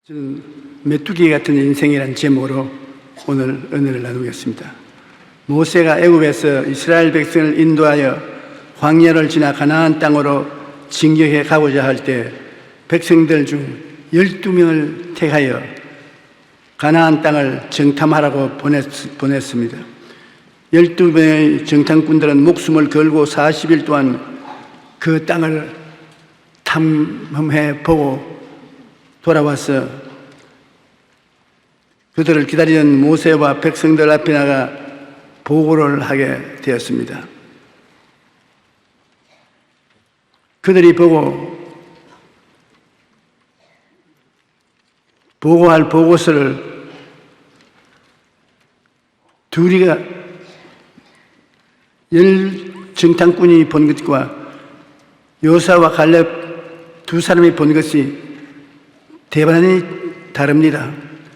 저는 메뚜기 같은 인생이라는 제목으로 오늘 은혜를 나누겠습니다. 모세가 애굽에서 이스라엘 백성을 인도하여 광야를 지나 가나안 땅으로 진격해 가고자 할 때 백성들 중 12명을 택하여 가나안 땅을 정탐하라고 보냈습니다. 12명의 정탐꾼들은 목숨을 걸고 40일 동안 그 땅을 탐험해 보고 돌아와서 그들을 기다리는 모세와 백성들 앞에 나가 보고를 하게 되었습니다. 그들이 보고할 보고서를 둘이가 정탐꾼이 본 것과 여호수아와 갈렙 두 사람이 본 것이 대단히 다릅니다.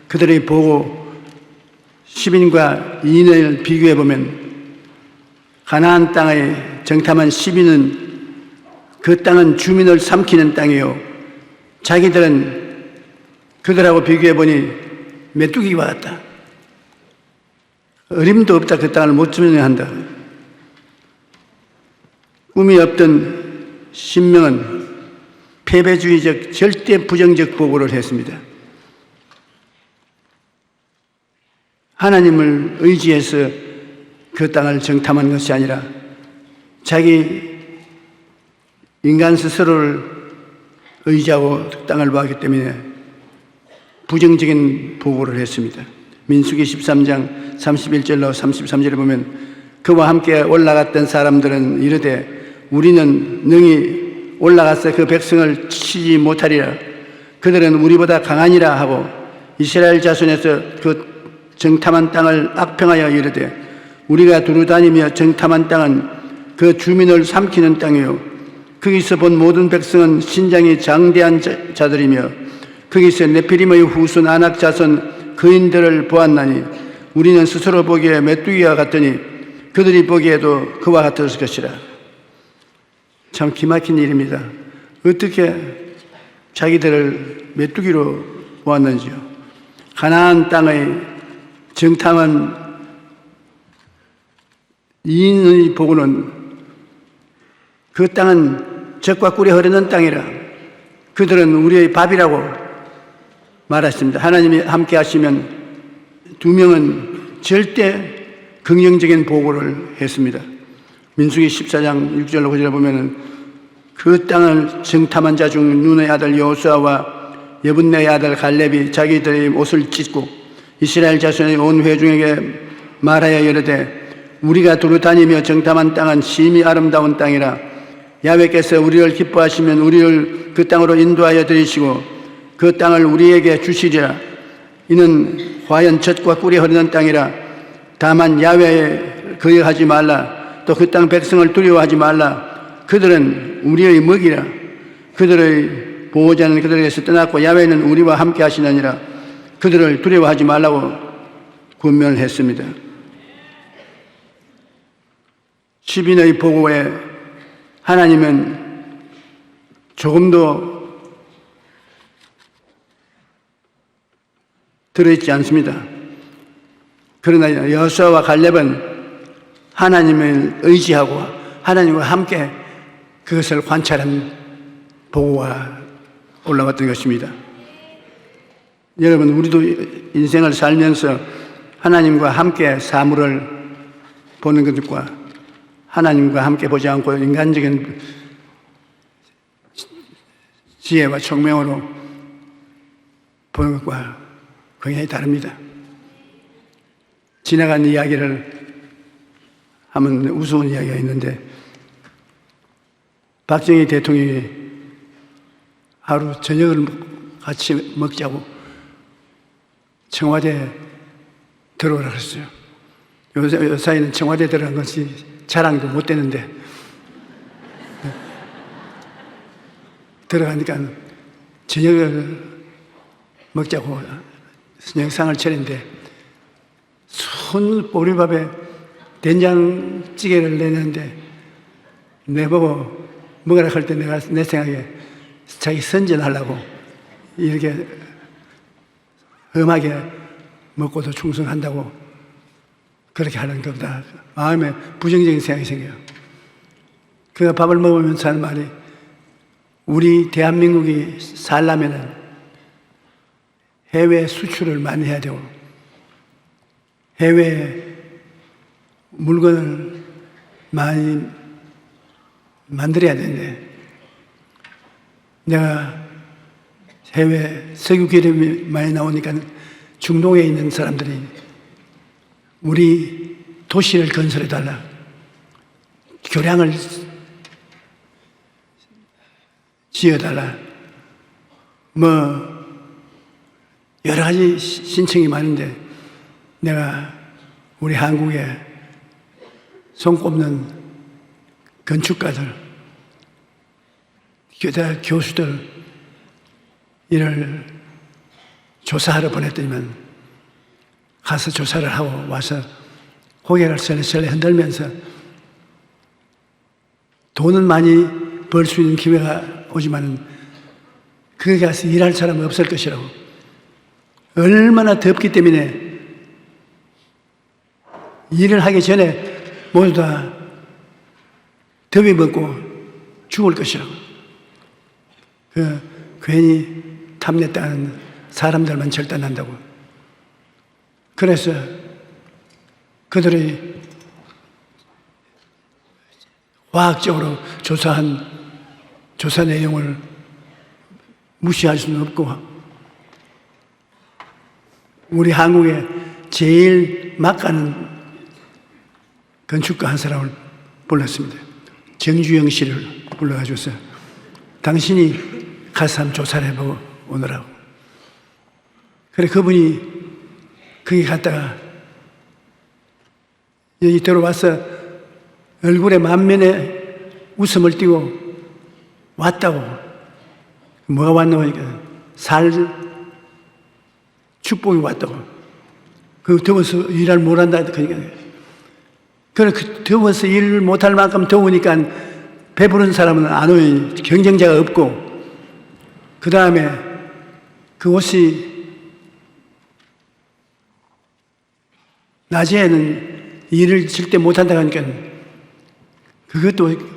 그들의 보고 10인과 2인을 비교해 보면 가나안 땅에 정탐한 10인은 그 땅은 주민을 삼키는 땅이요, 자기들은 그들하고 비교해 보니 메뚜기와 같다. 어림도 없다. 그 땅을 못 점령한다. 꿈이 없던 신명은 패배주의적 절대 부정적 보고를 했습니다. 하나님을 의지해서 그 땅을 정탐한 것이 아니라 자기 인간 스스로를 의지하고 땅을 보았기 때문에 부정적인 보고를 했습니다. 민수기 13장 31절로 33절에 보면 그와 함께 올라갔던 사람들은 이르되 우리는 능히 올라가서 그 백성을 치지 못하리라. 그들은 우리보다 강하니라 하고 이스라엘 자손에서 그 정탐한 땅을 악평하여 이르되 우리가 두루다니며 정탐한 땅은 그 주민을 삼키는 땅이요, 거기서 본 모든 백성은 신장이 장대한 자들이며 거기서 네피림의 후손 아낙 자손 거인들을 보았나니 우리는 스스로 보기에 메뚜기와 같더니 그들이 보기에도 그와 같았을 것이라. 참 기막힌 일입니다. 어떻게 자기들을 메뚜기로 보았는지요. 가나안 땅의 정탐한 2인의 보고는 그 땅은 젖과 꿀이 흐르는 땅이라 그들은 우리의 밥이라고 말했습니다. 하나님이 함께 하시면 두 명은 절대 긍정적인 보고를 했습니다. 민수기 14장 6절로 9절에 보면은 그 땅을 정탐한 자 중 눈의 아들 여호수아와 여분네의 아들 갈렙이 자기들의 옷을 찢고 이스라엘 자손의 온 회중에게 말하여 이르되 우리가 두루 다니며 정탐한 땅은 심히 아름다운 땅이라 야훼께서 우리를 기뻐하시면 우리를 그 땅으로 인도하여 들이시고 그 땅을 우리에게 주시리라. 이는 과연 젖과 꿀이 흐르는 땅이라. 다만 야훼에 거역하지 말라. 또 그 땅 백성을 두려워하지 말라. 그들은 우리의 먹이라. 그들의 보호자는 그들에게서 떠났고 야훼는 우리와 함께 하시느니라. 그들을 두려워하지 말라고 권면을 했습니다. 10인의 보고에 하나님은 조금도 들어있지 않습니다. 그러나 여호수아와 갈렙은 하나님을 의지하고 하나님과 함께 그것을 관찰한 보고가 올라왔던 것입니다. 여러분, 우리도 인생을 살면서 하나님과 함께 사물을 보는 것과 하나님과 함께 보지 않고 인간적인 지혜와 총명으로 보는 것과 굉장히 다릅니다. 지나간 이야기를 하면 우스운 이야기가 있는데 박정희 대통령이 하루 저녁을 같이 먹자고 청와대에 들어오라 그랬어요. 요사이는 청와대에 들어간 것이 자랑도 못 되는데 들어가니까 저녁을 먹자고 영상을 차린데 손 보리밥에 된장찌개를 내는데 내보고 먹으라 할 때 내가 내 생각에 자기 선전하려고 이렇게 험하게 먹고도 충성한다고 그렇게 하는 것보다 마음에 부정적인 생각이 생겨요. 그가 밥을 먹으면서 하는 말이, 우리 대한민국이 살려면은 해외 수출을 많이 해야 되고 해외 물건을 많이 만들어야 되는데, 내가 해외 석유 기름이 많이 나오니까 중동에 있는 사람들이 우리 도시를 건설해달라, 교량을 지어달라, 뭐 여러 가지 신청이 많은데, 내가 우리 한국에 손꼽는 건축가들, 교대 교수들 이를 조사하러 보냈더니만, 가서 조사를 하고 와서 고개를 설레설레 흔들면서 돈은 많이 벌 수 있는 기회가 오지만 거기 가서 일할 사람은 없을 것이라고. 얼마나 덥기 때문에 일을 하기 전에 모두 다 더위 먹고 죽을 것이라고. 괜히 탐냈다는 사람들만 절단한다고. 그래서 그들의 과학적으로 조사한 조사 내용을 무시할 수는 없고, 우리 한국에 제일 막 가는 건축가 한 사람을 불렀습니다. 정주영 씨를 불러가지고서 당신이 가서 한번 조사를 해보고 오느라고. 그래, 그분이 거기 갔다가 여기 들어와서 얼굴에 만면에 웃음을 띠고 왔다고. 뭐가 왔나 하니까 축복이 왔다고. 그 더워서 일을 못한다. 그러니까. 그래, 그 더워서 일을 못할 만큼 더우니까 배부른 사람은 안 오니 경쟁자가 없고, 그 다음에 그 옷이 낮에는 일을 절대 못한다 하니까 그것도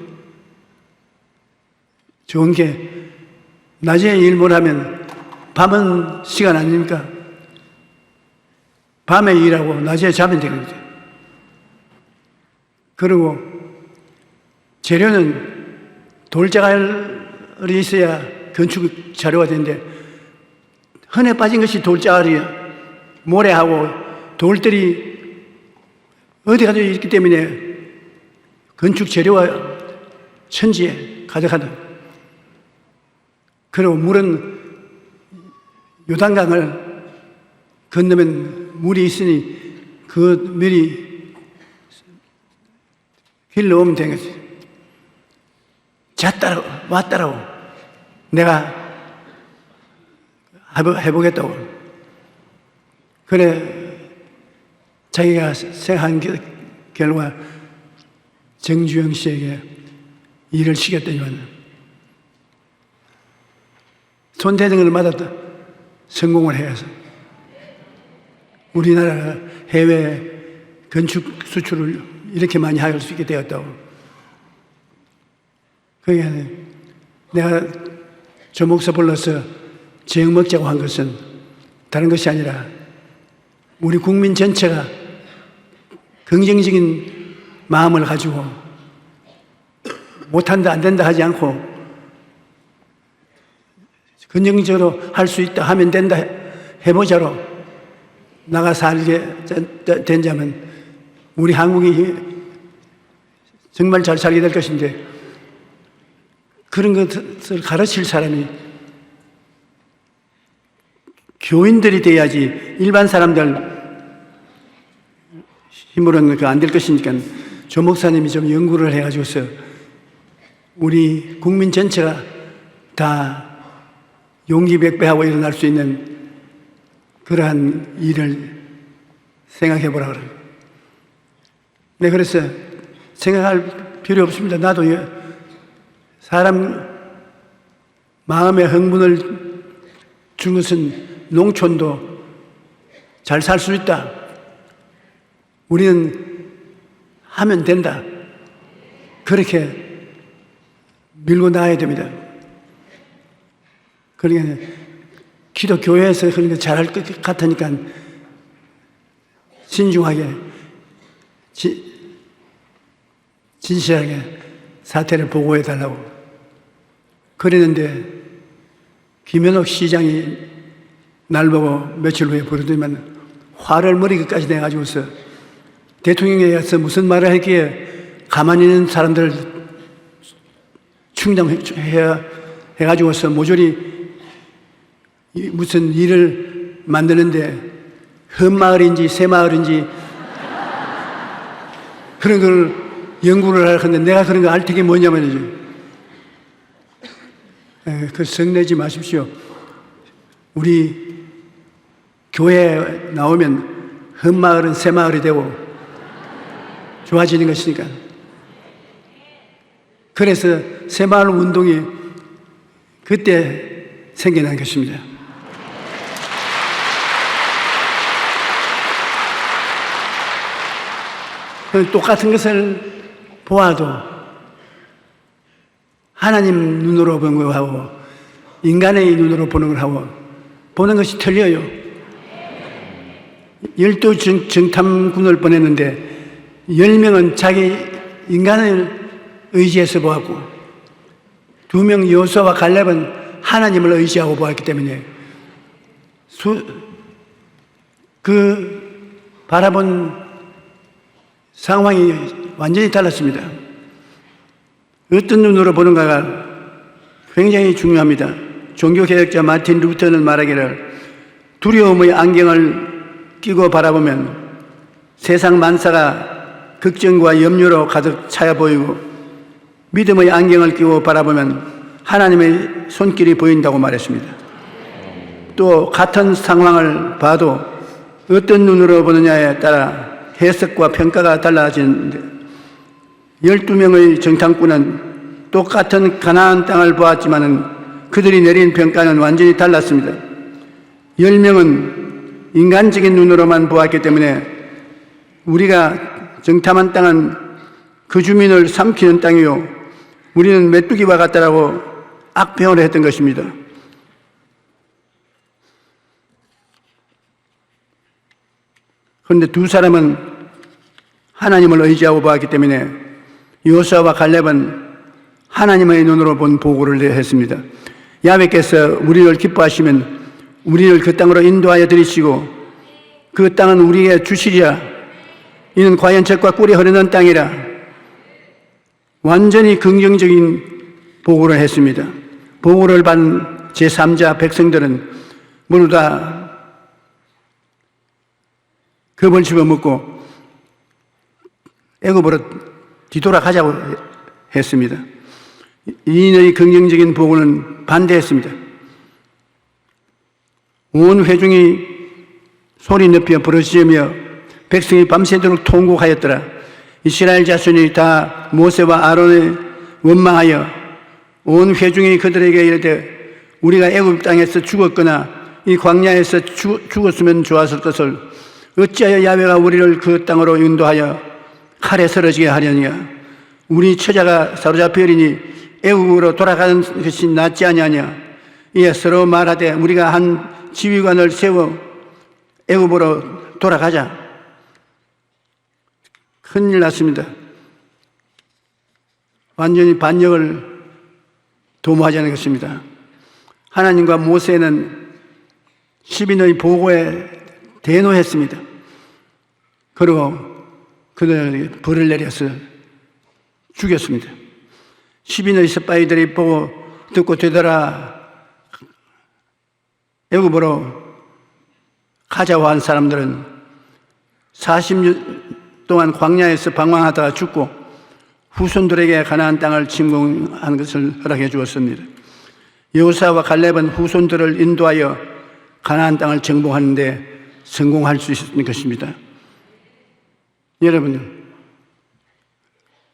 좋은 게, 낮에 일 못하면 밤은 시간 아닙니까? 밤에 일하고 낮에 자면 되거든요. 그리고 재료는 돌자갈이 있어야 건축 자료가 되는데, 흔해 빠진 것이 돌자갈이에요. 모래하고 돌들이 어디 가도 있기 때문에 건축 재료가 천지에 가득하다. 그리고 물은 요단강을 건너면 물이 있으니 그 물이 길러 오면 되는 거지. 왔다라고. 내가 해보겠다고. 그래, 자기가 생각한 결과 정주영 씨에게 일을 시켰더니만 손대는 것마다 성공을 해서 우리나라가 해외 건축 수출을 이렇게 많이 할 수 있게 되었다고. 그러니까 내가 저 목사 불러서 저녁 먹자고 한 것은 다른 것이 아니라 우리 국민 전체가 긍정적인 마음을 가지고 못한다, 안 된다 하지 않고 긍정적으로 할 수 있다, 하면 된다, 해보자로 나가 살게 된다면 우리 한국이 정말 잘 살게 될 것인데, 그런 것을 가르칠 사람이 교인들이 돼야지 일반 사람들 힘으로는 안 될 것이니까 조 목사님이 좀 연구를 해가지고서 우리 국민 전체가 다 용기백배하고 일어날 수 있는 그러한 일을 생각해 보라 그래요. 네, 그래서 생각할 필요 없습니다. 나도 사람 마음의 흥분을 준 것은 농촌도 잘 살 수 있다. 우리는 하면 된다. 그렇게 밀고 나가야 됩니다. 그러니까 기독교회에서 그러니까 잘할 것 같으니까 신중하게 진실하게 사태를 보고해 달라고 그랬는데 김현옥 시장이 날 보고 며칠 후에 부르더니만 화를 머리끝까지 내가지고서 대통령에서 무슨 말을 했기에 가만히 있는 사람들 충당해야 해가지고서 모조리 무슨 일을 만드는데 험마을인지 새마을인지 그런 걸 연구를 하려 하는데 내가 그런 거 알 테게 뭐냐면요. 그 성내지 마십시오. 우리 교회에 나오면 험마을은 새마을이 되고 좋아지는 것이니까. 그래서 새마을 운동이 그때 생겨난 것입니다. 똑같은 것을 보아도 하나님 눈으로 보는 거하고 인간의 눈으로 보는 거하고 보는 것이 틀려요. 12 정탐군을 보냈는데 10명은 자기 인간을 의지해서 보았고 2명 여호수아와 갈렙은 하나님을 의지하고 보았기 때문에 그 바라본 상황이 완전히 달랐습니다. 어떤 눈으로 보는가가 굉장히 중요합니다. 종교개혁자 마틴 루터는 말하기를 두려움의 안경을 끼고 바라보면 세상 만사가 걱정과 염려로 가득 차여 보이고 믿음의 안경을 끼고 바라보면 하나님의 손길이 보인다고 말했습니다. 또 같은 상황을 봐도 어떤 눈으로 보느냐에 따라 해석과 평가가 달라지는데 12명의 정탐꾼은 똑같은 가나안 땅을 보았지만 그들이 내린 평가는 완전히 달랐습니다. 10명은 인간적인 눈으로만 보았기 때문에 우리가 정탐한 땅은 그 주민을 삼키는 땅이요 우리는 메뚜기와 같다라고 악평을 했던 것입니다. 그런데 두 사람은 하나님을 의지하고 보았기 때문에 여호수아와 갈렙은 하나님의 눈으로 본 보고를 했습니다. 야훼께서 우리를 기뻐하시면 우리를 그 땅으로 인도하여 들이시고 그 땅은 우리에게 주시리라. 이는 과연 젖과 꿀이 흐르는 땅이라. 완전히 긍정적인 보고를 했습니다. 보고를 받은 제3자 백성들은 모두 다 겁을 집어먹고 애굽으로 뒤돌아가자고 했습니다. 이인의 긍정적인 보고는 반대했습니다. 온 회중이 소리 높여 부르짖으며 백성이 밤새도록 통곡하였더라. 이스라엘 자손이 다 모세와 아론을 원망하여 온 회중이 그들에게 이르되 우리가 애굽 땅에서 죽었거나 이 광야에서 죽었으면 좋았을 것을 어찌하여 야훼가 우리를 그 땅으로 인도하여 칼에 쓰러지게 하려냐. 우리 처자가 사로잡히리니 애굽으로 돌아가는 것이 낫지 아니하냐. 이에 서로 말하되 우리가 한 지휘관을 세워 애굽으로 돌아가자. 큰일 났습니다. 완전히 반역을 도모하자는 것입니다. 하나님과 모세는 시민의 보고에 대노했습니다. 그리고 그들에게 벌을 내려서 죽였습니다. 시민의 스파이들이 보고 듣고 되돌아 애굽으로 가자고 한 사람들은 40년 동안 광야에서 방황하다가 죽고 후손들에게 가나안 땅을 침공한 것을 허락해 주었습니다. 여호수아와 갈렙은 후손들을 인도하여 가나안 땅을 정복하는 데 성공할 수 있는 것입니다. 여러분,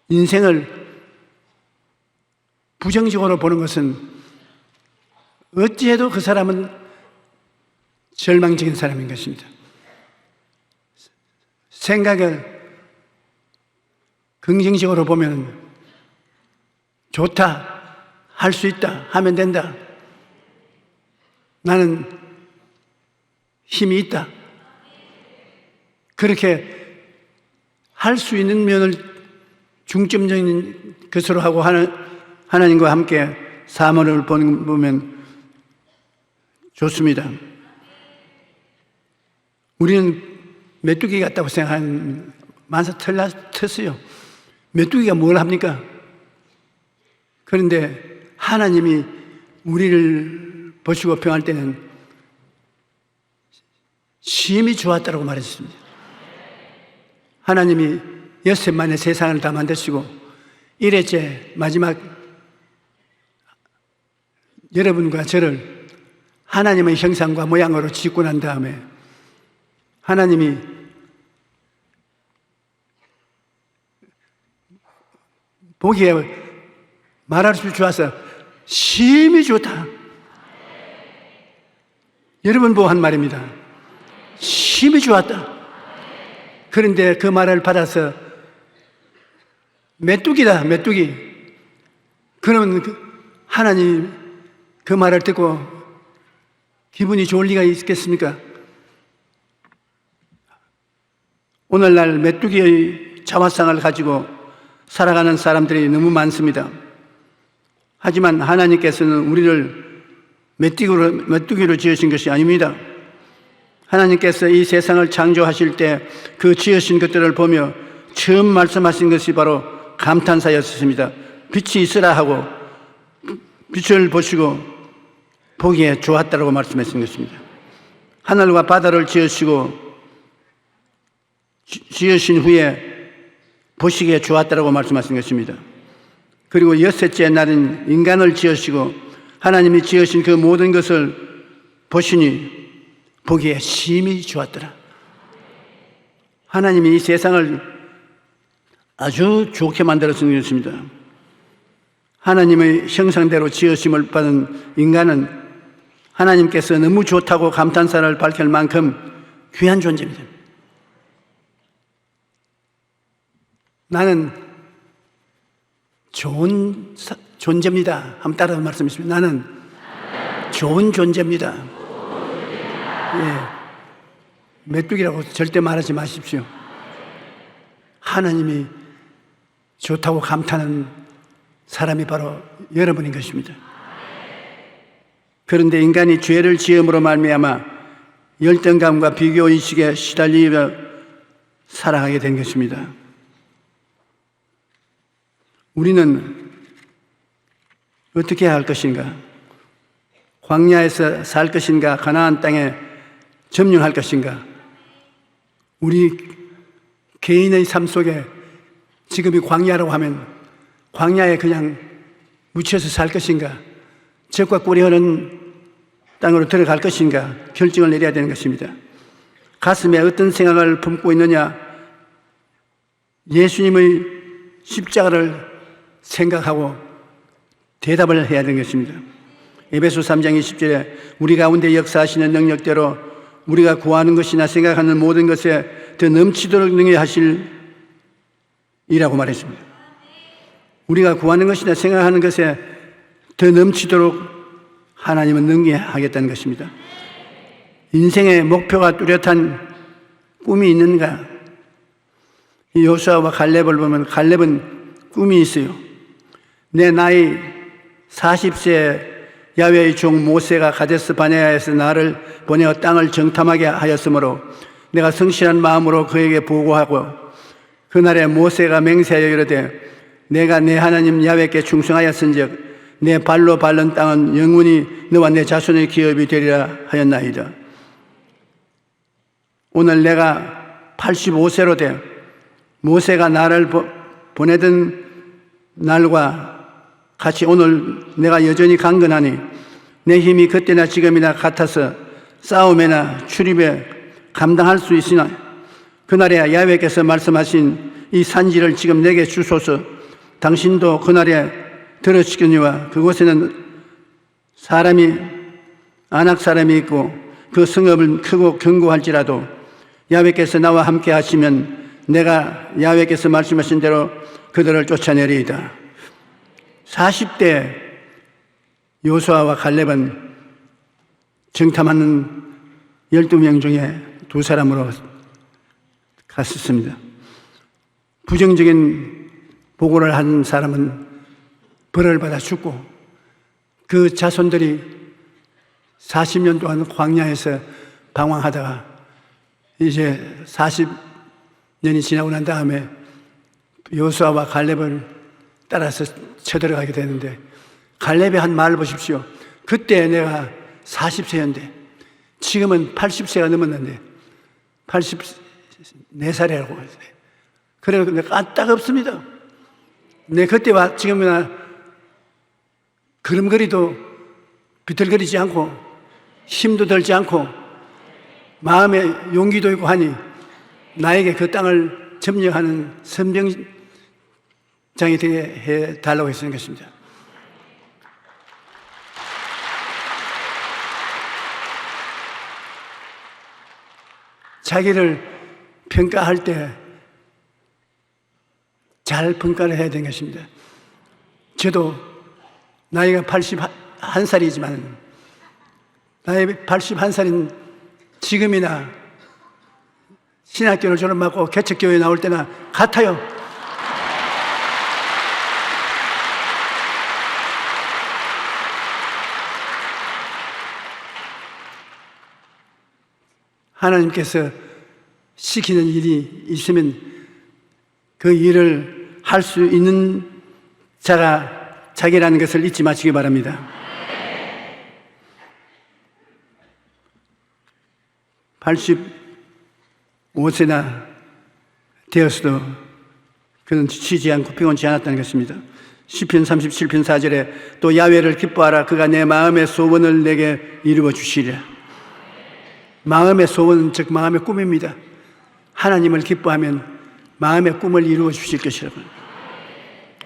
인생을 부정적으로 보는 것은 어찌해도 그 사람은 절망적인 사람인 것입니다. 생각을 긍정적으로 보면 좋다, 할 수 있다, 하면 된다. 나는 힘이 있다. 그렇게 할 수 있는 면을 중점적인 것으로 하고 하나님과 함께 사물을 보면 좋습니다. 우리는 메뚜기 같다고 생각하는 만사 틀렸어요. 메뚜기가 뭘 합니까? 그런데 하나님이 우리를 보시고 평할 때는 심히 좋았다고 말했습니다. 하나님이 엿새 만에 세상을 다 만드시고 1회째 마지막 여러분과 저를 하나님의 형상과 모양으로 짓고 난 다음에 하나님이 보기에 말할 수 좋아서 심히 좋다. 여러분 보고 한 말입니다. 심히 좋았다. 그런데 그 말을 받아서 메뚜기다, 메뚜기. 그러면 하나님 그 말을 듣고 기분이 좋을 리가 있겠습니까? 오늘날 메뚜기의 자화상을 가지고 살아가는 사람들이 너무 많습니다. 하지만 하나님께서는 우리를 메뚜기로 지으신 것이 아닙니다. 하나님께서 이 세상을 창조하실 때 그 지으신 것들을 보며 처음 말씀하신 것이 바로 감탄사였습니다. 빛이 있으라 하고 빛을 보시고 보기에 좋았다라고 말씀하신 것입니다. 하늘과 바다를 지으신 후에 보시기에 좋았다라고 말씀하신 것입니다. 그리고 여섯째 날은 인간을 지으시고 하나님이 지으신 그 모든 것을 보시니 보기에 심히 좋았더라. 하나님이 이 세상을 아주 좋게 만들었던 것입니다. 하나님의 형상대로 지으심을 받은 인간은 하나님께서 너무 좋다고 감탄사를 밝힐 만큼 귀한 존재입니다. 나는 좋은 존재입니다. 한번 따라 말씀하십시오. 나는 좋은 존재입니다. 예. 메뚜기라고 절대 말하지 마십시오. 하나님이 좋다고 감탄하는 사람이 바로 여러분인 것입니다. 그런데 인간이 죄를 지음으로 말미암아 열등감과 비교의식에 시달리며 살아가게 된 것입니다. 우리는 어떻게 해야 할 것인가? 광야에서 살 것인가? 가나안 땅에 점령할 것인가? 우리 개인의 삶 속에 지금이 광야라고 하면 광야에 그냥 묻혀서 살 것인가? 젖과 꿀이 흐르는 땅으로 들어갈 것인가? 결정을 내려야 되는 것입니다. 가슴에 어떤 생각을 품고 있느냐? 예수님의 십자가를 생각하고 대답을 해야 되는 것입니다. 에베소 3장 20절에 우리 가운데 역사하시는 능력대로 우리가 구하는 것이나 생각하는 모든 것에 더 넘치도록 능히 하실 이라고 말했습니다. 우리가 구하는 것이나 생각하는 것에 더 넘치도록 하나님은 능히 하겠다는 것입니다. 인생의 목표가 뚜렷한 꿈이 있는가? 이 여호수아와 갈렙을 보면 갈렙은 꿈이 있어요. 내 나이 40세 야훼의 종 모세가 가데스 바네아에서 나를 보내어 땅을 정탐하게 하였으므로 내가 성실한 마음으로 그에게 보고하고 그날에 모세가 맹세하여 이르되 내가 내 하나님 야훼께 충성하였은즉 내 발로 밟는 땅은 영원히 너와 내 자손의 기업이 되리라 하였나이다. 오늘 내가 85세로 돼 모세가 나를 보내던 날과 같이 오늘 내가 여전히 강건하니 내 힘이 그때나 지금이나 같아서 싸움에나 출입에 감당할 수 있으나 그날에 야훼께서 말씀하신 이 산지를 지금 내게 주소서. 당신도 그날에 들으시거니와 그곳에는 아낙 사람이 있고 그 성읍은 크고 견고할지라도 야훼께서 나와 함께 하시면 내가 야훼께서 말씀하신 대로 그들을 쫓아내리이다. 40대 여호수아와 갈렙은 정탐하는 12명 중에 2사람으로 갔었습니다. 부정적인 보고를 한 사람은 벌을 받아 죽고 그 자손들이 40년 동안 광야에서 방황하다가 이제 40년이 지나고 난 다음에 여호수아와 갈렙을 따라서 쳐들어가게 되는데, 갈렙의 한 말을 보십시오. 그때 내가 40세였는데 지금은 80세가 넘었는데 84살이라고 했어요. 그래서 내가 까딱없습니다. 내 그때와 지금이나 걸음걸이도 비틀거리지 않고 힘도 들지 않고 마음에 용기도 있고 하니 나에게 그 땅을 점령하는 선병장이 되게 해달라고 했는 것입니다. 자기를 평가할 때 잘 평가를 해야 되는 것입니다. 저도 나이가 81살이지만 나이 81살인 지금이나 신학교를 졸업하고 개척교회에 나올 때나 같아요. 하나님께서 시키는 일이 있으면 그 일을 할 수 있는 자가 자기라는 것을 잊지 마시기 바랍니다. 85세나 되었어도 그는 지치지 않고 피곤치 않았다는 것입니다. 시편 37편 4절에 또 야훼를 기뻐하라. 그가 내 마음의 소원을 내게 이루어 주시리라. 마음의 소원은 즉 마음의 꿈입니다. 하나님을 기뻐하면 마음의 꿈을 이루어 주실 것이라고.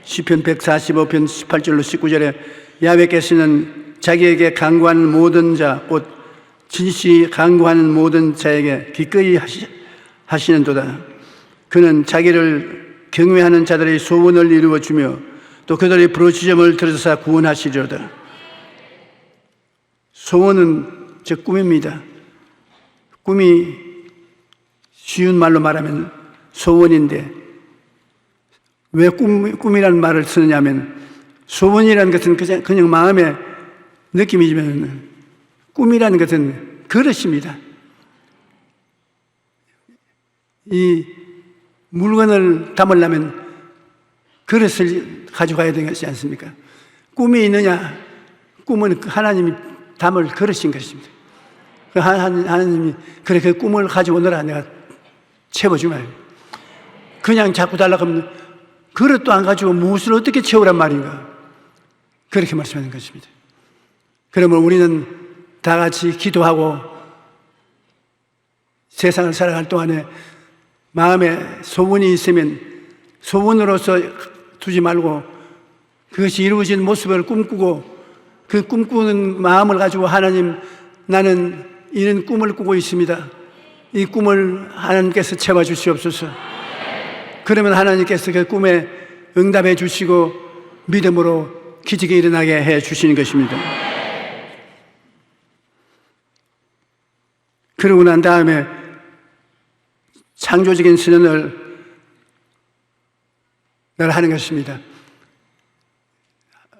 시편 145편 18절로 19절에 야훼께서는 자기에게 간구하는 모든 자 곧 진실이 간구하는 모든 자에게 기꺼이 하시는도다. 그는 자기를 경외하는 자들의 소원을 이루어 주며 또 그들의 부르짖음을 들으사 구원하시리로다. 소원은 즉 꿈입니다. 꿈이 쉬운 말로 말하면 소원인데 왜 꿈이라는 말을 쓰느냐면 소원이라는 것은 그냥 마음의 느낌이지만 꿈이라는 것은 그릇입니다. 이 물건을 담으려면 그릇을 가져가야 되는 것이 않습니까? 꿈이 있느냐? 꿈은 하나님이 담을 그릇인 것입니다. 하나님이 그래 그 꿈을 가져오느라 내가 채워주면 그냥 자꾸 달라고 하면 그릇도 안 가지고 무엇을 어떻게 채우란 말인가? 그렇게 말씀하는 것입니다. 그러면 우리는 다 같이 기도하고 세상을 살아갈 동안에 마음에 소원이 있으면 소원으로서 두지 말고 그것이 이루어진 모습을 꿈꾸고 그 꿈꾸는 마음을 가지고 하나님 나는 이런 꿈을 꾸고 있습니다. 이 꿈을 하나님께서 채워주시옵소서. 그러면 하나님께서 그 꿈에 응답해 주시고 믿음으로 기적이 일어나게 해 주시는 것입니다. 그러고 난 다음에 창조적인 선언을 늘 하는 것입니다.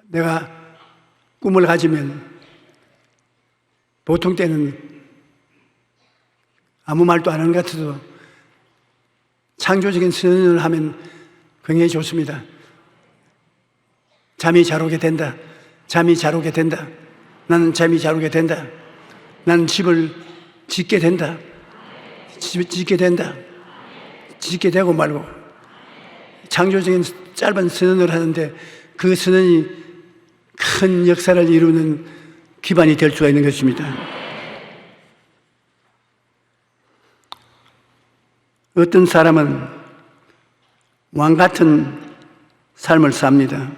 내가 꿈을 가지면 보통 때는 아무 말도 안 하는 것 같아도 창조적인 선언을 하면 굉장히 좋습니다. 잠이 잘 오게 된다. 잠이 잘 오게 된다. 나는 잠이 잘 오게 된다. 나는 집을 짓게 된다. 짓게 된다. 짓게 되고 말고 창조적인 짧은 선언을 하는데 그 선언이 큰 역사를 이루는 기반이 될 수가 있는 것입니다. 어떤 사람은 왕 같은 삶을 삽니다.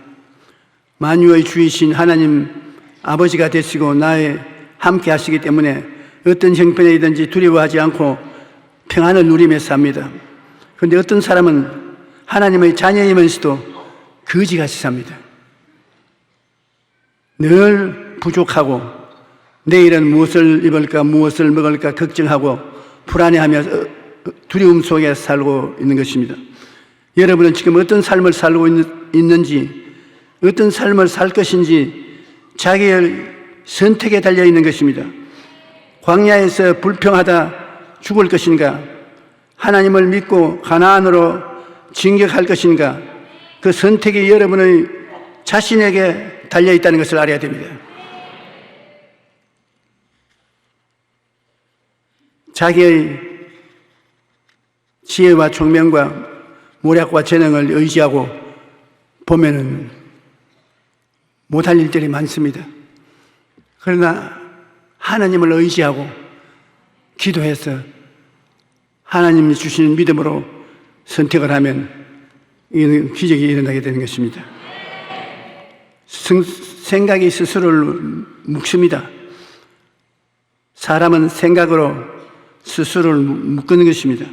만유의 주이신 하나님 아버지가 되시고 나의 함께 하시기 때문에 어떤 형편이든지 두려워하지 않고 평안을 누리며 삽니다. 그런데 어떤 사람은 하나님의 자녀이면서도 거지같이 삽니다. 늘 부족하고 내일은 무엇을 입을까 무엇을 먹을까 걱정하고 불안해하며 두려움 속에 살고 있는 것입니다. 여러분은 지금 어떤 삶을 살고 있는지, 어떤 삶을 살 것인지 자기의 선택에 달려 있는 것입니다. 광야에서 불평하다 죽을 것인가, 하나님을 믿고 가나안으로 진격할 것인가, 그 선택이 여러분의 자신에게 달려 있다는 것을 알아야 됩니다. 자기의 지혜와 총명과 모략과 재능을 의지하고 보면은 못할 일들이 많습니다. 그러나 하나님을 의지하고 기도해서 하나님이 주시는 믿음으로 선택을 하면 이는 기적이 일어나게 되는 것입니다. 생각이 스스로를 묶습니다. 사람은 생각으로 스스로를 묶는 것입니다.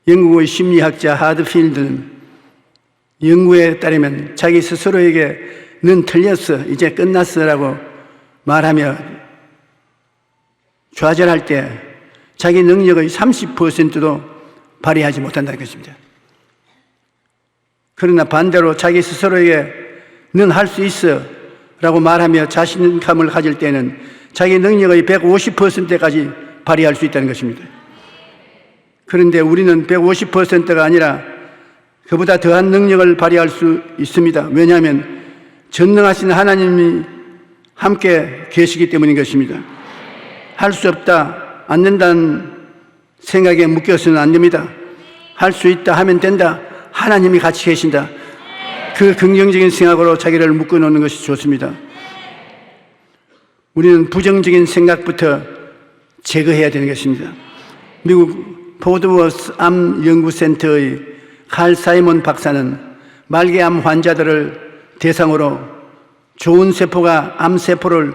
영국의 심리학자 하드필드는 연구에 따르면 자기 스스로에게 넌 틀렸어, 이제 끝났어 라고 말하며 좌절할 때 자기 능력의 30%도 발휘하지 못한다는 것입니다. 그러나 반대로 자기 스스로에게 넌 할 수 있어 라고 말하며 자신감을 가질 때는 자기 능력의 150%까지 발휘할 수 있다는 것입니다. 그런데 우리는 150%가 아니라 그보다 더한 능력을 발휘할 수 있습니다. 왜냐하면 전능하신 하나님이 함께 계시기 때문인 것입니다. 할 수 없다, 안 된다는 생각에 묶여서는 안 됩니다. 할 수 있다, 하면 된다, 하나님이 같이 계신다. 그 긍정적인 생각으로 자기를 묶어놓는 것이 좋습니다. 우리는 부정적인 생각부터 제거해야 되는 것입니다. 미국 포드워스 암 연구센터의 칼 사이먼 박사는 말기암 환자들을 대상으로 좋은 세포가 암세포를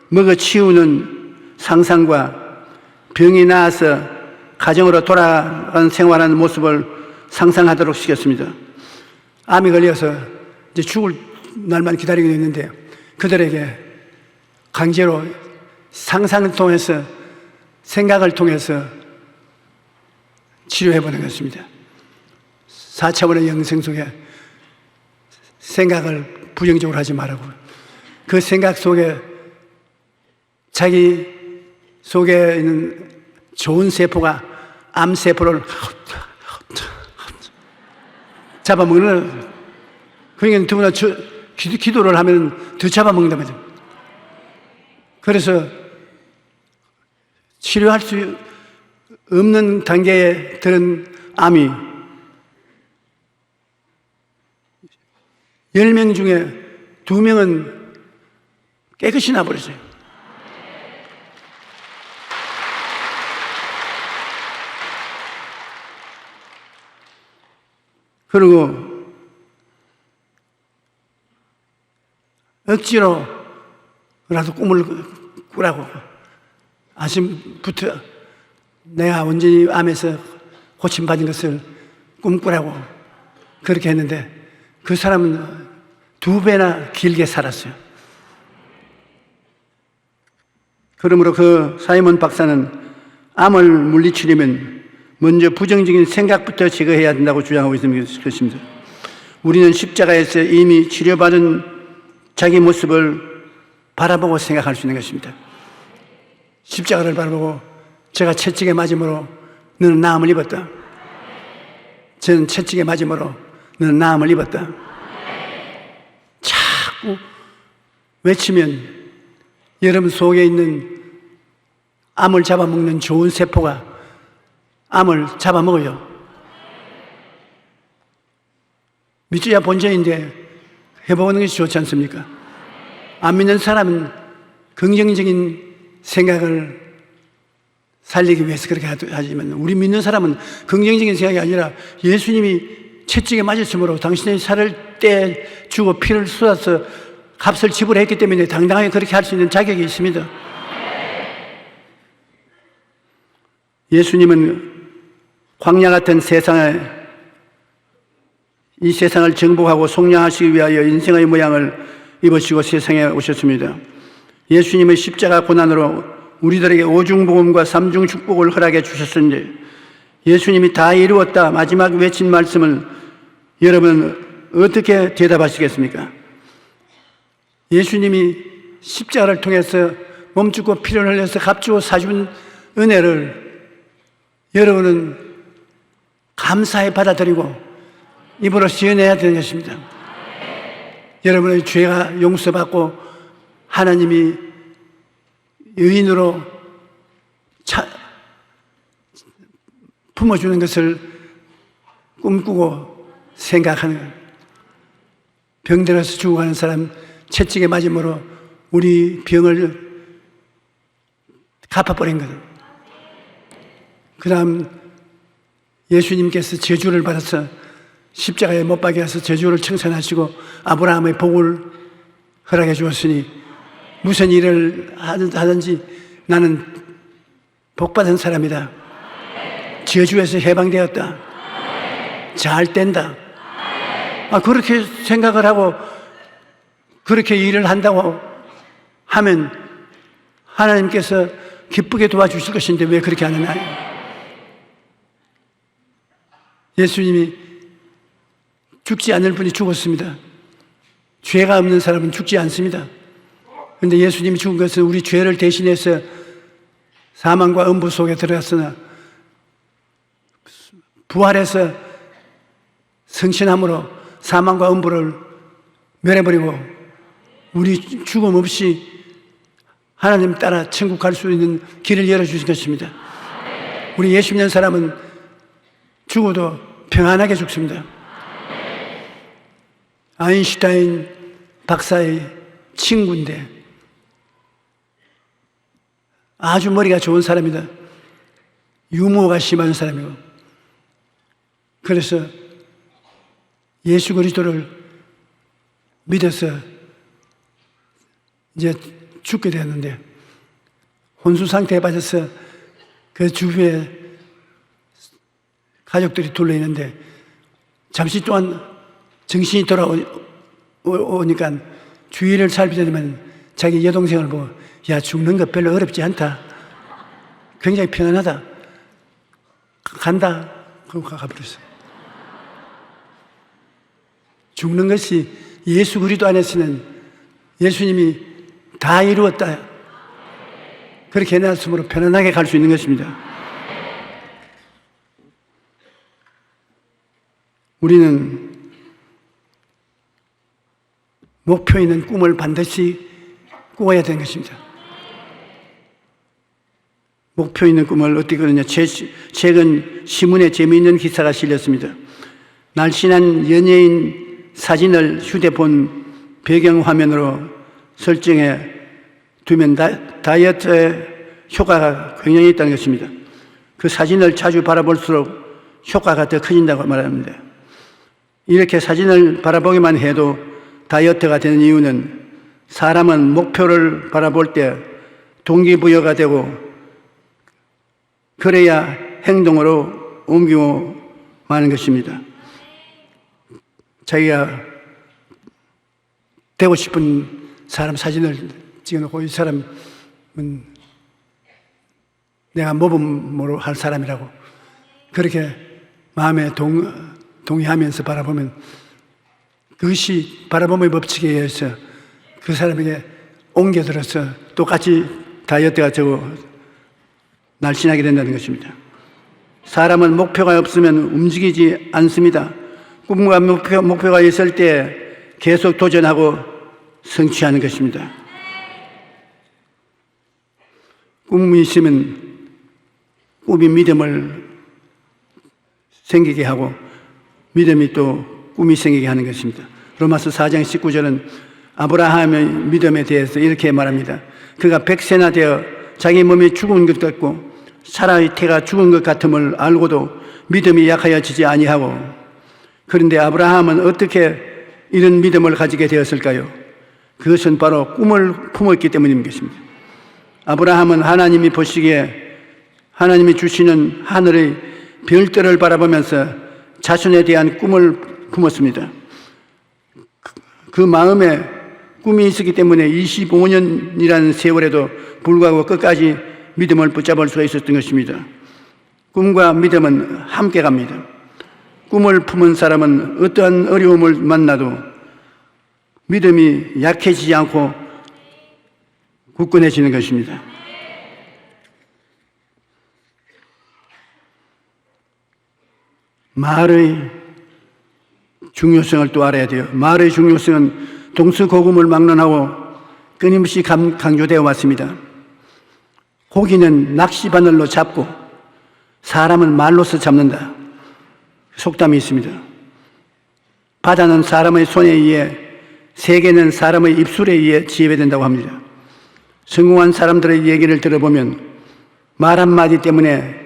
먹어치우는 상상과 병이 나아서 가정으로 돌아간 생활하는 모습을 상상하도록 시켰습니다. 암이 걸려서 이제 죽을 날만 기다리고 있는데 그들에게 강제로 상상을 통해서 생각을 통해서 치료해보는 것입니다. 4차원의 영생 속에 생각을 부정적으로 하지 말라고, 그 생각 속에 자기 속에 있는 좋은 세포가 암세포를 잡아먹는, 그러니까 더구나 기도를 하면 더 잡아먹는단 말이죠. 그래서 치료할 수 없는 단계에 들은 암이 10명 중에 2명은 깨끗이 나버렸어요. 그리고 억지로라도 꿈을 꾸라고 아침부터 내가 온전히 암에서 고침받은 것을 꿈꾸라고 그렇게 했는데 그 사람은 2배나 길게 살았어요. 그러므로 그 사이먼 박사는 암을 물리치려면 먼저 부정적인 생각부터 제거해야 된다고 주장하고 있는 것입니다. 우리는 십자가에서 이미 치료받은 자기 모습을 바라보고 생각할 수 있는 것입니다. 십자가를 바라보고 제가 채찍에 맞음으로 너는 나음을 입었다. 저는 채찍에 맞음으로 너는 나음을 입었다. 자꾸 외치면 여러분 속에 있는 암을 잡아먹는 좋은 세포가 암을 잡아먹어요. 믿어야 본전인데 해보는 것이 좋지 않습니까? 안 믿는 사람은 긍정적인 생각을 살리기 위해서 그렇게 하지만 우리 믿는 사람은 긍정적인 생각이 아니라 예수님이 채찍에 맞았으므로 당신의 살을 떼주고 피를 쏟아서 값을 지불했기 때문에 당당하게 그렇게 할 수 있는 자격이 있습니다. 예수님은 광야 같은 이 세상을 정복하고 속량하시기 위하여 인생의 모양을 입으시고 세상에 오셨습니다. 예수님의 십자가 고난으로 우리들에게 오중복음과 삼중 축복을 허락해 주셨는데, 예수님이 다 이루었다 마지막 외친 말씀을 여러분은 어떻게 대답하시겠습니까? 예수님이 십자가를 통해서 몸죽고 피를 흘려서 값주고 사준 은혜를 여러분은 감사히 받아들이고 입으로 시인해야 되는 것입니다. 여러분의 죄가 용서받고 하나님이 의인으로 품어주는 것을 꿈꾸고 생각하는, 병들어서 죽어가는 사람 채찍에 맞음으로 우리 병을 갚아버린 것. 그 다음 예수님께서 저주를 받아서 십자가에 못 박여서 저주를 청산하시고 아브라함의 복을 허락해 주었으니 무슨 일을 하든지 나는 복받은 사람이다. 저주에서 해방되었다. 잘 된다. 그렇게 생각을 하고 그렇게 일을 한다고 하면 하나님께서 기쁘게 도와주실 것인데 왜 그렇게 안 하나요? 예수님이 죽지 않을 분이 죽었습니다. 죄가 없는 사람은 죽지 않습니다. 그런데 예수님이 죽은 것은 우리 죄를 대신해서 사망과 음부 속에 들어갔으나 부활해서 성신함으로 사망과 음부를 멸해버리고 우리 죽음 없이 하나님 따라 천국 갈 수 있는 길을 열어주신 것입니다. 우리 예수 믿는 사람은 죽어도 평안하게 죽습니다. 아인슈타인 박사의 친구인데 아주 머리가 좋은 사람이다. 유머가 심한 사람이고, 그래서 예수 그리스도를 믿어서 이제 죽게 되었는데 혼수 상태에 빠져서 그 주위에 가족들이 둘러 있는데 잠시 동안 정신이 돌아오니까 주위를 살피더니만 자기 여동생을 보고, 야, 죽는 거 별로 어렵지 않다. 굉장히 편안하다. 간다. 그러고 가버렸어. 죽는 것이 예수 그리스도 안에서는 예수님이 다 이루었다. 그렇게 해놨으므로 편안하게 갈 수 있는 것입니다. 우리는 목표 있는 꿈을 반드시 꾸어야 되는 것입니다. 목표 있는 꿈을 어떻게 그러냐. 최근 신문에 재미있는 기사가 실렸습니다. 날씬한 연예인 사진을 휴대폰 배경화면으로 설정해 두면 다이어트에 효과가 굉장히 있다는 것입니다. 그 사진을 자주 바라볼수록 효과가 더 커진다고 말합니다. 이렇게 사진을 바라보기만 해도 다이어트가 되는 이유는 사람은 목표를 바라볼 때 동기부여가 되고 그래야 행동으로 옮기고 마는 것입니다. 자기가 되고 싶은 사람 사진을 찍어놓고 이 사람은 내가 모범으로 할 사람이라고 그렇게 마음에 동의하면서 바라보면 그것이 바라봄의 법칙에 의해서 그 사람에게 옮겨들어서 똑같이 다이어트가 되고 날씬하게 된다는 것입니다. 사람은 목표가 없으면 움직이지 않습니다. 꿈과 목표가 있을 때 계속 도전하고 성취하는 것입니다. 꿈이 있으면 꿈이 믿음을 생기게 하고 믿음이 또 꿈이 생기게 하는 것입니다. 로마서 4장 19절은 아브라함의 믿음에 대해서 이렇게 말합니다. 그가 100세나 되어 자기 몸이 죽은 것 같고 사라의 태가 죽은 것 같음을 알고도 믿음이 약하여지지 아니하고, 그런데 아브라함은 어떻게 이런 믿음을 가지게 되었을까요? 그것은 바로 꿈을 품었기 때문인 것입니다. 아브라함은 하나님이 보시기에 하나님이 주시는 하늘의 별들을 바라보면서 자손에 대한 꿈을 품었습니다. 그 마음에 꿈이 있었기 때문에 25년이라는 세월에도 불구하고 끝까지 믿음을 붙잡을 수가 있었던 것입니다. 꿈과 믿음은 함께 갑니다. 꿈을 품은 사람은 어떠한 어려움을 만나도 믿음이 약해지지 않고 굳건해지는 것입니다. 말의 중요성을 또 알아야 돼요. 말의 중요성은 동서고금을 막론하고 끊임없이 강조되어 왔습니다. 고기는 낚시바늘로 잡고 사람은 말로서 잡는다. 속담이 있습니다. 바다는 사람의 손에 의해, 세계는 사람의 입술에 의해 지배된다고 합니다. 성공한 사람들의 얘기를 들어보면 말 한마디 때문에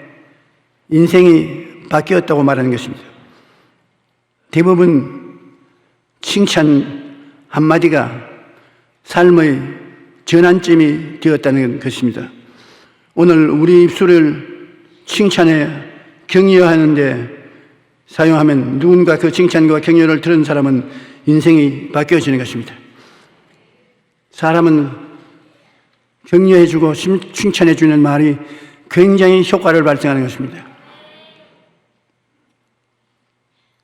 인생이 바뀌었다고 말하는 것입니다. 대부분 칭찬 한마디가 삶의 전환점이 되었다는 것입니다. 오늘 우리 입술을 칭찬해 격려하는데 사용하면 누군가 그 칭찬과 격려를 들은 사람은 인생이 바뀌어지는 것입니다. 사람은 격려해주고 칭찬해주는 말이 굉장히 효과를 발생하는 것입니다.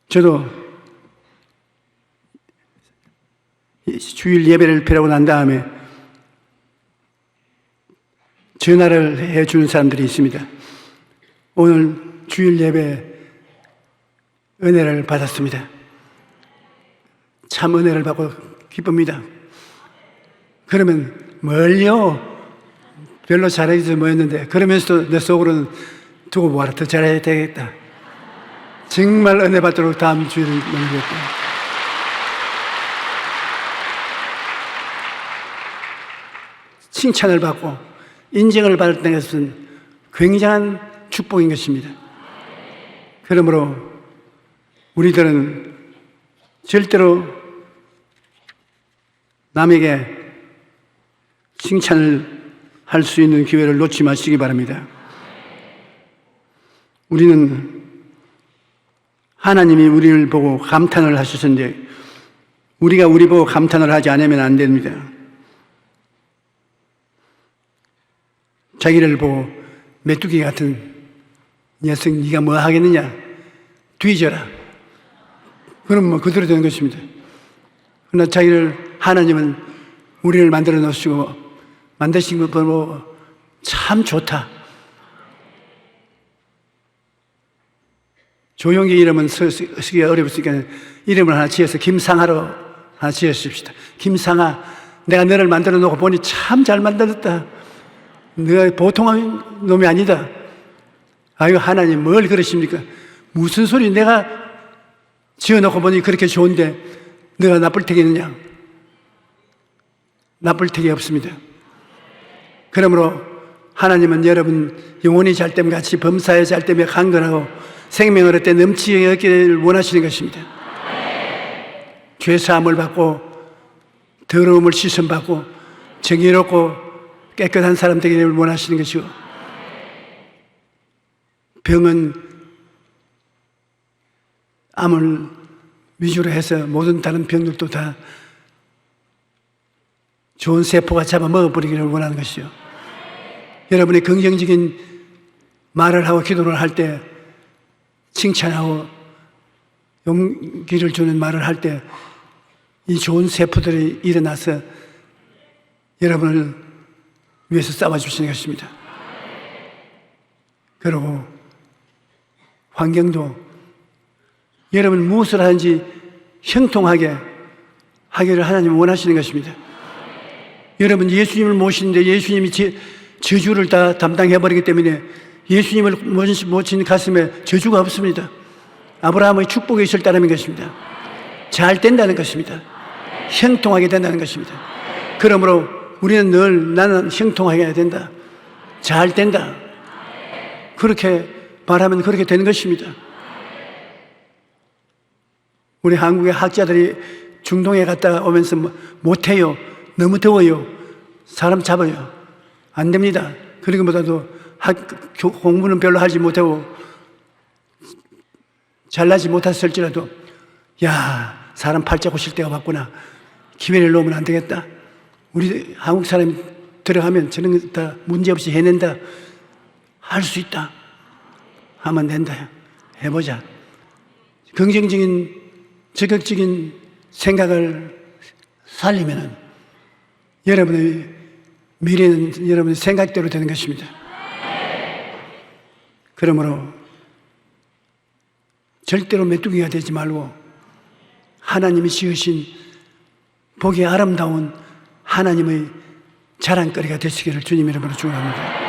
저도 주일 예배를 드리고 난 다음에 전화를 해주는 사람들이 있습니다. 오늘 주일 예배 은혜를 받았습니다. 참 은혜를 받고 기쁩니다. 그러면 멀리요 별로 잘하지 뭐였는데 그러면서도 내 속으로는 두고 보아라 더 잘해야 되겠다. 정말 은혜 받도록 다음 주일을 넘기겠다. 칭찬을 받고 인정을 받을 것은 굉장한 축복인 것입니다. 그러므로 우리들은 절대로 남에게 칭찬을 할 수 있는 기회를 놓지 마시기 바랍니다. 우리는 하나님이 우리를 보고 감탄을 하셨는데 우리가 우리 보고 감탄을 하지 않으면 안 됩니다. 자기를 보고 메뚜기 같은 녀석 네가 뭐 하겠느냐 뒤져라. 그럼 뭐 그대로 되는 것입니다. 그러나 자기를 하나님은 우리를 만들어 놓으시고 만드신 것 보고 참 좋다. 조용히 이름은 쓰기가 어려웠으니까 이름을 하나 지어서 김상하로 하나 지으십시다. 김상하, 내가 너를 만들어 놓고 보니 참 잘 만들었다. 너가 보통한 놈이 아니다. 아유 하나님 뭘 그러십니까? 무슨 소리 내가 지어놓고 보니 그렇게 좋은데 너가 나쁠 테겠느냐? 나쁠 테기 없습니다. 그러므로 하나님은 여러분 영혼이 잘됨 같이 범사에 잘됨에 강건하고 생명을 얻되 넘치게 얻기를 원하시는 것입니다. 죄사함을 받고 더러움을 씻음받고 정의롭고 깨끗한 사람 되기를 원하시는 것이고 병은 암을 위주로 해서 모든 다른 병들도 다 좋은 세포가 잡아먹어버리기를 원하는 것이요. 여러분이 긍정적인 말을 하고 기도를 할 때 칭찬하고 용기를 주는 말을 할 때 이 좋은 세포들이 일어나서 여러분을 위해서 싸워주시는 것입니다. 그리고 환경도 여러분 무엇을 하는지 형통하게 하기를 하나님은 원하시는 것입니다. 여러분 예수님을 모시는데 예수님이 저주를 다 담당해버리기 때문에 예수님을 모신 가슴에 저주가 없습니다. 아브라함의 축복이 있을 따름인 것입니다. 잘 된다는 것입니다. 형통하게 된다는 것입니다. 그러므로 우리는 늘 나는 형통하게 해야 된다. 잘 된다. 그렇게 말하면 그렇게 되는 것입니다. 우리 한국의 학자들이 중동에 갔다 오면서 못해요. 너무 더워요. 사람 잡아요. 안 됩니다. 그리고보다도 공부는 별로 하지 못하고 잘나지 못했을지라도 야, 사람 팔자 고칠 때가 왔구나. 기회를 놓으면 안 되겠다. 우리 한국 사람이 들어가면 저런 거 다 문제없이 해낸다. 할 수 있다. 하면 된다. 해보자. 긍정적인, 적극적인 생각을 살리면 여러분의 미래는 여러분의 생각대로 되는 것입니다. 그러므로 절대로 메뚜기가 되지 말고 하나님이 지으신 보기 아름다운 하나님의 자랑거리가 되시기를 주님 이름으로 축원합니다.